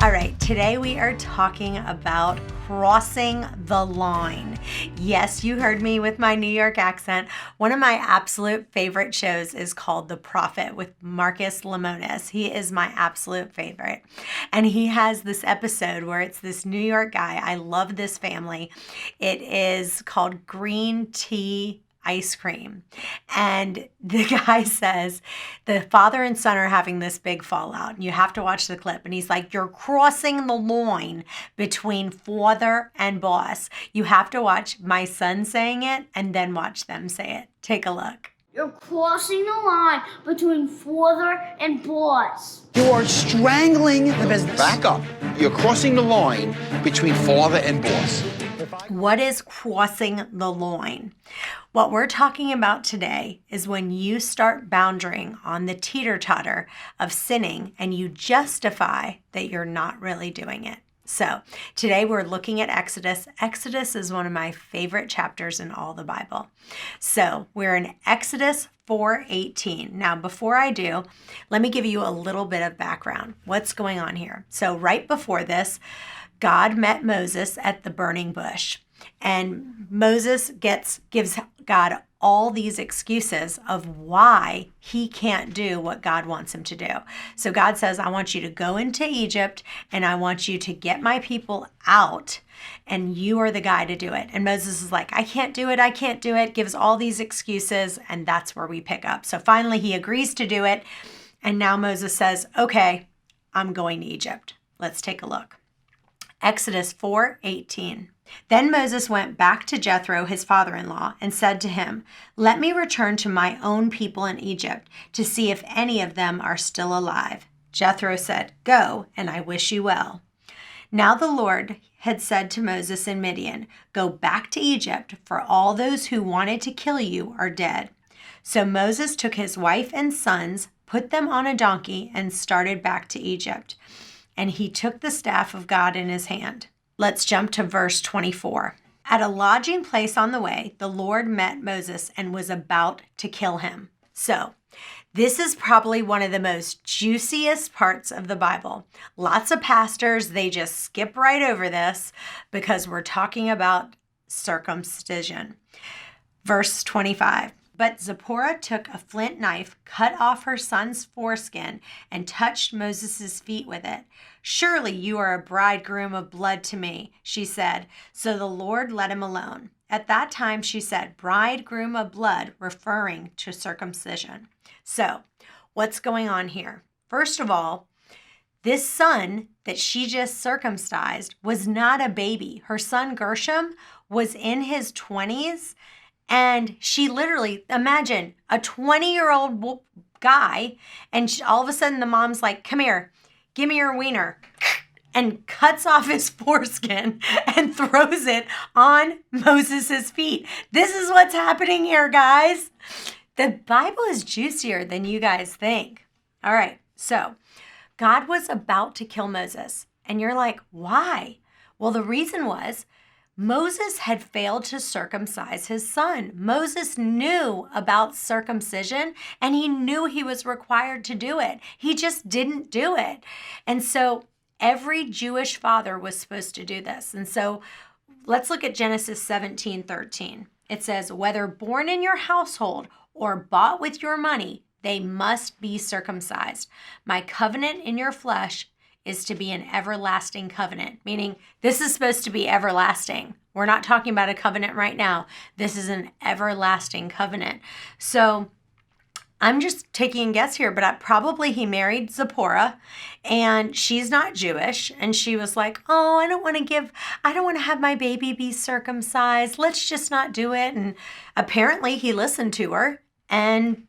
All right, today we are talking about crossing the line. Yes, you heard me with my New York accent. One of my absolute favorite shows is called The Prophet with Marcus Lemonis. He is my absolute favorite. And he has this episode where it's this New York guy. I love this family. It is called Green Tea Ice Cream. And the guy says the father and son are having this big fallout. And you have to watch the clip. And he's like, you're crossing the line between father and boss. You have to watch my son saying it and then watch them say it. Take a look. You're crossing the line between father and boss. You are strangling the business. Back up. You're crossing the line between father and boss. What is crossing the line? What we're talking about today is when you start bounding on the teeter-totter of sinning and you justify that you're not really doing it. So today we're looking at Exodus. Exodus is one of my favorite chapters in all the Bible. So we're in Exodus 4:18. Now, before I do, let me give you a little bit of background. What's going on here? So right before this, God met Moses at the burning bush, and Moses gives God all these excuses of why he can't do what God wants him to do. So God says, I want you to go into Egypt and I want you to get my people out, and you are the guy to do it. And Moses is like, I can't do it, gives all these excuses, and that's where we pick up. So finally he agrees to do it, and now Moses says, okay, I'm going to Egypt. Let's take a look. Exodus 4:18. Then Moses went back to Jethro, his father-in-law, and said to him, let me return to my own people in Egypt to see if any of them are still alive. Jethro said, go, and I wish you well. Now the Lord had said to Moses in Midian, go back to Egypt, for all those who wanted to kill you are dead. So Moses took his wife and sons, put them on a donkey, and started back to Egypt. And he took the staff of God in his hand. Let's jump to verse 24. At a lodging place on the way, the Lord met Moses and was about to kill him. So this is probably one of the most juiciest parts of the Bible. Lots of pastors, they just skip right over this because we're talking about circumcision. Verse 25. But Zipporah took a flint knife, cut off her son's foreskin, and touched Moses' feet with it. Surely you are a bridegroom of blood to me, she said. So the Lord let him alone. At that time, she said, bridegroom of blood, referring to circumcision. So what's going on here? First of all, this son that she just circumcised was not a baby. Her son Gershom was in his 20s. And she literally, imagine a 20-year-old guy, and all of a sudden the mom's like, come here, give me your wiener, and cuts off his foreskin and throws it on Moses' feet. This is what's happening here, guys. The Bible is juicier than you guys think. All right, so God was about to kill Moses, and you're like, why? Well, the reason was, Moses had failed to circumcise his son. Moses knew about circumcision and he knew he was required to do it. He just didn't do it. And so every Jewish father was supposed to do this. And so let's look at Genesis 17:13. It says, whether born in your household or bought with your money, they must be circumcised. My covenant in your flesh is to be an everlasting covenant, meaning this is supposed to be everlasting. We're not talking about a covenant right now. This is an everlasting covenant. So I'm just taking a guess here, but probably he married Zipporah, and she's not Jewish. And she was like, oh, I don't want to have my baby be circumcised. Let's just not do it. And apparently he listened to her, and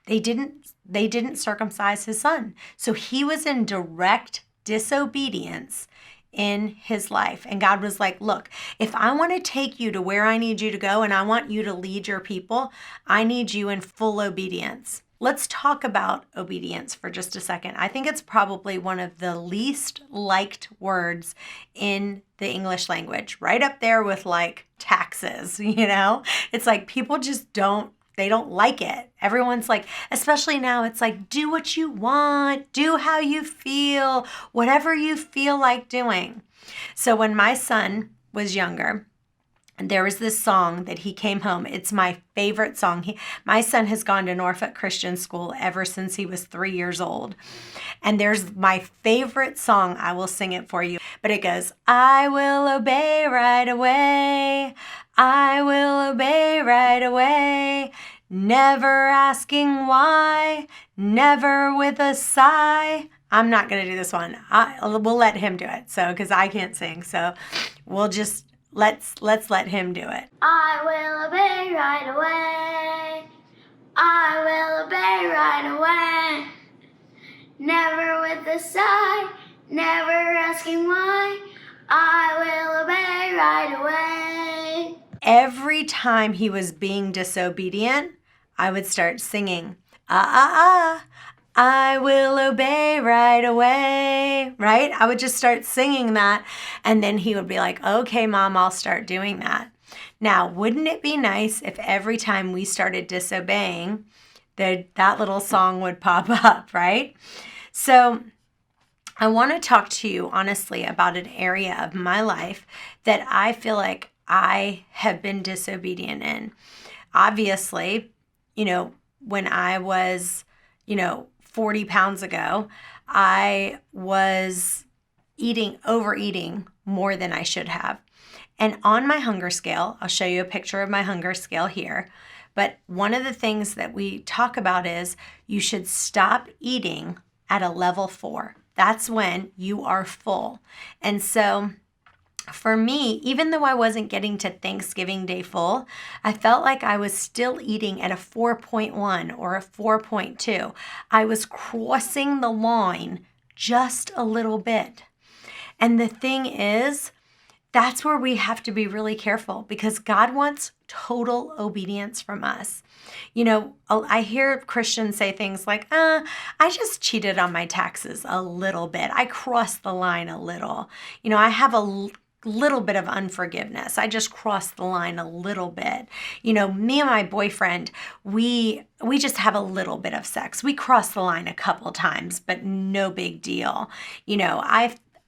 they didn't circumcise his son. So he was in direct disobedience in his life. And God was like, look, if I want to take you to where I need you to go and I want you to lead your people, I need you in full obedience. Let's talk about obedience for just a second. I think it's probably one of the least liked words in the English language, right up there with like taxes, It's like people just don't they don't like it. Everyone's like, especially now, it's like, do what you want, do how you feel, whatever you feel like doing. So when my son was younger, there was this song that he came home. It's my favorite song. My son has gone to Norfolk Christian School ever since he was 3 years old. And there's my favorite song. I will sing it for you. But it goes, I will obey right away. I will obey right away. Never asking why. Never with a sigh. I'm not going to do this one. We'll let him do it. So, because I can't sing. So we'll just... Let's let him do it. I will obey right away. I will obey right away. Never with a sigh, never asking why. I will obey right away. Every time he was being disobedient, I would start singing, I will obey right away, right? I would just start singing that, and then he would be like, okay, Mom, I'll start doing that. Now, wouldn't it be nice if every time we started disobeying, that little song would pop up, right? So I want to talk to you honestly about an area of my life that I feel like I have been disobedient in. Obviously, when I was, 40 pounds ago, I was overeating more than I should have. And on my hunger scale, I'll show you a picture of my hunger scale here. But one of the things that we talk about is you should stop eating at a level 4. That's when you are full. And so for me, even though I wasn't getting to Thanksgiving Day full, I felt like I was still eating at a 4.1 or a 4.2. I was crossing the line just a little bit. And the thing is, that's where we have to be really careful because God wants total obedience from us. I hear Christians say things like, I just cheated on my taxes a little bit. I crossed the line a little. I have a little bit of unforgiveness. I just crossed the line a little bit. Me and my boyfriend, we just have a little bit of sex. We crossed the line a couple times, but no big deal.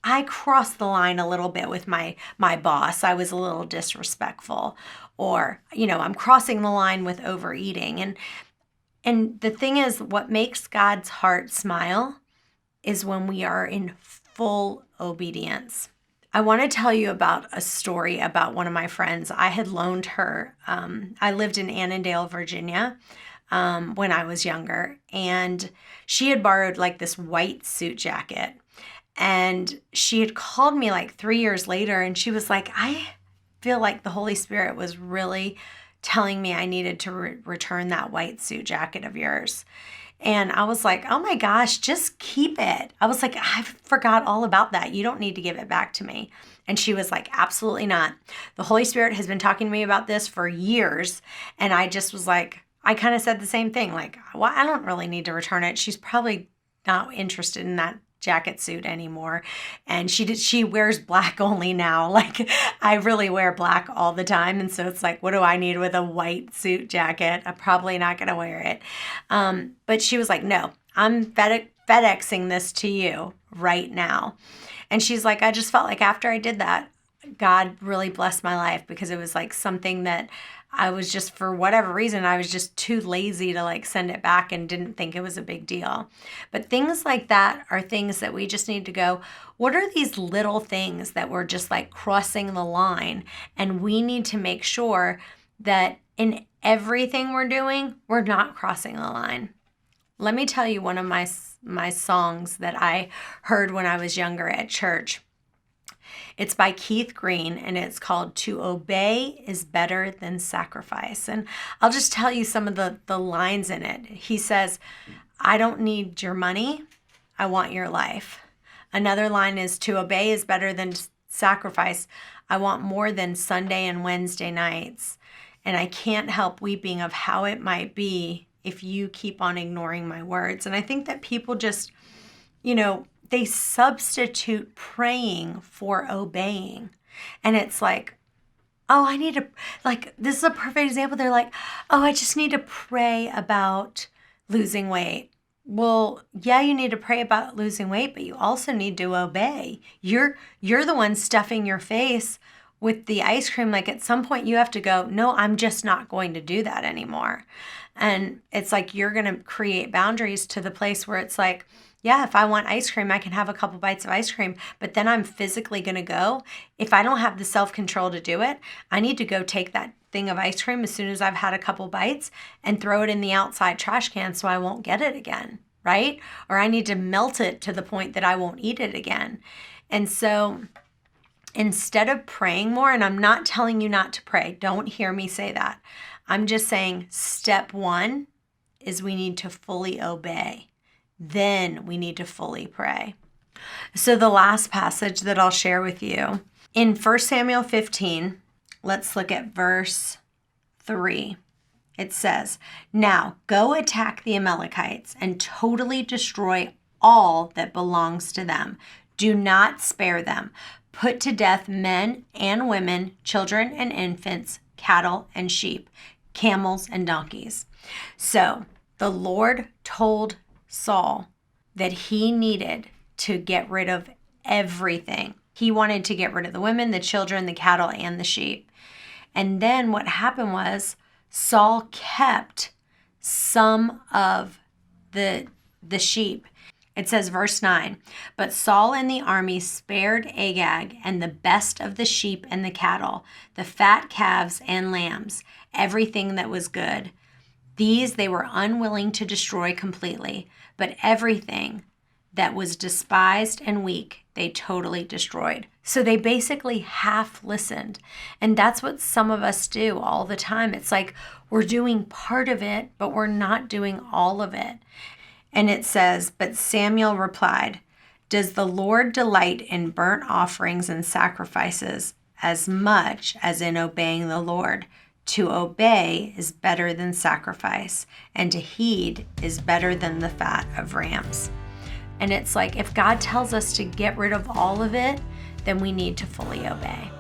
I crossed the line a little bit with my boss. I was a little disrespectful, or I'm crossing the line with overeating. And the thing is, what makes God's heart smile is when we are in full obedience. I want to tell you about a story about one of my friends. I had loaned her, I lived in Annandale, Virginia, when I was younger, and she had borrowed like this white suit jacket. And she had called me like 3 years later, and she was like, I feel like the Holy Spirit was really telling me I needed to return that white suit jacket of yours. And I was like, oh my gosh, just keep it. I was like, I forgot all about that. You don't need to give it back to me. And she was like, absolutely not. The Holy Spirit has been talking to me about this for years. And I just was like, I kind of said the same thing. Like, well, I don't really need to return it. She's probably not interested in that jacket suit anymore. And she wears black only now. Like, I really wear black all the time. And so it's like, what do I need with a white suit jacket? I'm probably not going to wear it. But she was like, no, I'm FedExing this to you right now. And she's like, I just felt like after I did that, God really blessed my life because it was like something that I was just, for whatever reason, I was just too lazy to like send it back and didn't think it was a big deal. But things like that are things that we just need to go, what are these little things that we're just like crossing the line? And we need to make sure that in everything we're doing, we're not crossing the line. Let me tell you one of my songs that I heard when I was younger at church. It's by Keith Green, and it's called To Obey is Better Than Sacrifice. And I'll just tell you some of the lines in it. He says, I don't need your money. I want your life. Another line is, to obey is better than sacrifice. I want more than Sunday and Wednesday nights. And I can't help weeping of how it might be if you keep on ignoring my words. And I think that people just, they substitute praying for obeying. And it's like, oh, I need to, like, this is a perfect example. They're like, oh, I just need to pray about losing weight. Well, yeah, you need to pray about losing weight, but you also need to obey. You're the one stuffing your face with the ice cream. Like, at some point you have to go, no, I'm just not going to do that anymore. And it's like you're going to create boundaries to the place where it's like, yeah, if I want ice cream, I can have a couple bites of ice cream, but then I'm physically going to go. If I don't have the self-control to do it, I need to go take that thing of ice cream as soon as I've had a couple bites and throw it in the outside trash can so I won't get it again, right? Or I need to melt it to the point that I won't eat it again. And so instead of praying more, and I'm not telling you not to pray, don't hear me say that. I'm just saying step one is we need to fully obey. Then we need to fully pray. So the last passage that I'll share with you in 1 Samuel 15, let's look at verse 3. It says, now go attack the Amalekites and totally destroy all that belongs to them. Do not spare them. Put to death men and women, children and infants, cattle and sheep, camels and donkeys. So the Lord told Saul that he needed to get rid of everything. He wanted to get rid of the women, the children, the cattle, and the sheep. And then what happened was Saul kept some of the sheep. It says, verse 9, but Saul and the army spared Agag and the best of the sheep and the cattle, the fat calves and lambs, everything that was good. These they were unwilling to destroy completely, but everything that was despised and weak, they totally destroyed. So they basically half listened. And that's what some of us do all the time. It's like we're doing part of it, but we're not doing all of it. And it says, but Samuel replied, does the Lord delight in burnt offerings and sacrifices as much as in obeying the Lord? To obey is better than sacrifice, and to heed is better than the fat of rams. And it's like, if God tells us to get rid of all of it, then we need to fully obey.